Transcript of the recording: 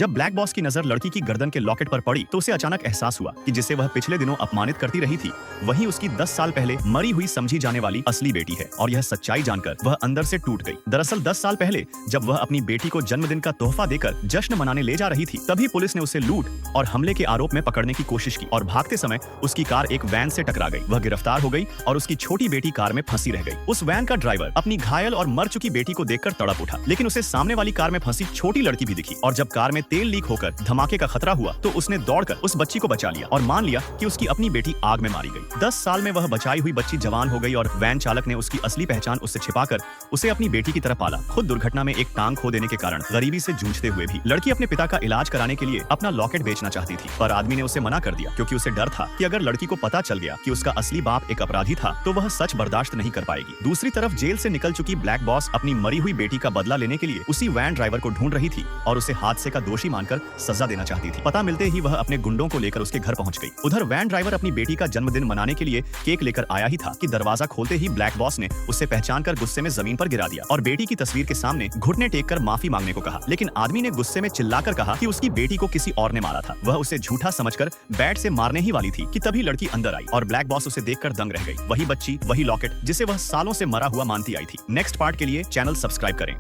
जब black boss की नजर लड़की की गर्दन के लॉकेट पर पड़ी तो उसे अचानक एहसास हुआ कि जिसे वह पिछले दिनों अपमानित करती रही थी वही उसकी 10 साल पहले मरी हुई समझी जाने वाली असली बेटी है। और यह सच्चाई जानकर वह अंदर से टूट गई। दरअसल 10 साल पहले जब वह अपनी बेटी को जन्मदिन का तोहफा देकर जश्न मनाने ले जा रही थी तभी पुलिस ने उसे लूट और हमले के आरोप में पकड़ने की कोशिश की और भागते समय उसकी कार एक वैन से टकरा गई। वह गिरफ्तार हो गई और उसकी छोटी बेटी कार में फंसी रह गई। उस वैन का ड्राइवर अपनी घायल और मर चुकी बेटी को देखकर तड़प उठा, लेकिन उसे सामने वाली कार में फंसी छोटी लड़की भी दिखी और जब कार में तेल लीक होकर धमाके का खतरा हुआ तो उसने दौड़कर उस बच्ची को बचा लिया और मान लिया कि उसकी अपनी बेटी आग में मारी गई। 10 साल में वह बचाई हुई बच्ची जवान हो गई और वैन चालक ने उसकी असली पहचान उससे छिपाकर उसे अपनी बेटी की तरह पाला। खुद दुर्घटना में एक टांग खो देने के कारण गरीबी से जूझते हुए भी लड़की अपने पिता का इलाज कराने के लिए अपना लॉकेट बेचना चाहती थी, पर आदमी ने उसे मना कर दिया क्योंकि उसे डर था कि अगर लड़की को पता चल गया कि उसका असली बाप एक अपराधी था तो वह सच बर्दाश्त नहीं कर पाएगी। दूसरी तरफ जेल से निकल चुकी ब्लैक बॉस अपनी मरी हुई बेटी का बदला लेने के लिए उसी वैन ड्राइवर को ढूंढ रही थी और उसे हादसे का दोषी मानकर सजा देना चाहती थी। पता मिलते ही वह अपने गुंडों को लेकर उसके घर पहुंच गई। उधर वैन ड्राइवर अपनी बेटी का जन्मदिन मनाने के लिए केक लेकर आया ही था कि दरवाजा खोलते ही ब्लैक बॉस ने उसे पहचान कर गुस्से में जमीन पर गिरा दिया और बेटी की तस्वीर के सामने घुटने टेक कर माफी मांगने को कहा। लेकिन आदमी ने गुस्से में चिल्लाकर कहा कि उसकी बेटी को किसी और ने मारा था। वह उसे झूठा समझकर बैट से मारने ही वाली थी कि तभी लड़की अंदर आई और ब्लैक बॉस उसे देखकर दंग रह गई। वही बच्ची, वही लॉकेट जिसे वह सालों से मरा हुआ मानती आई थी। नेक्स्ट पार्ट के लिए चैनल सब्सक्राइब करें।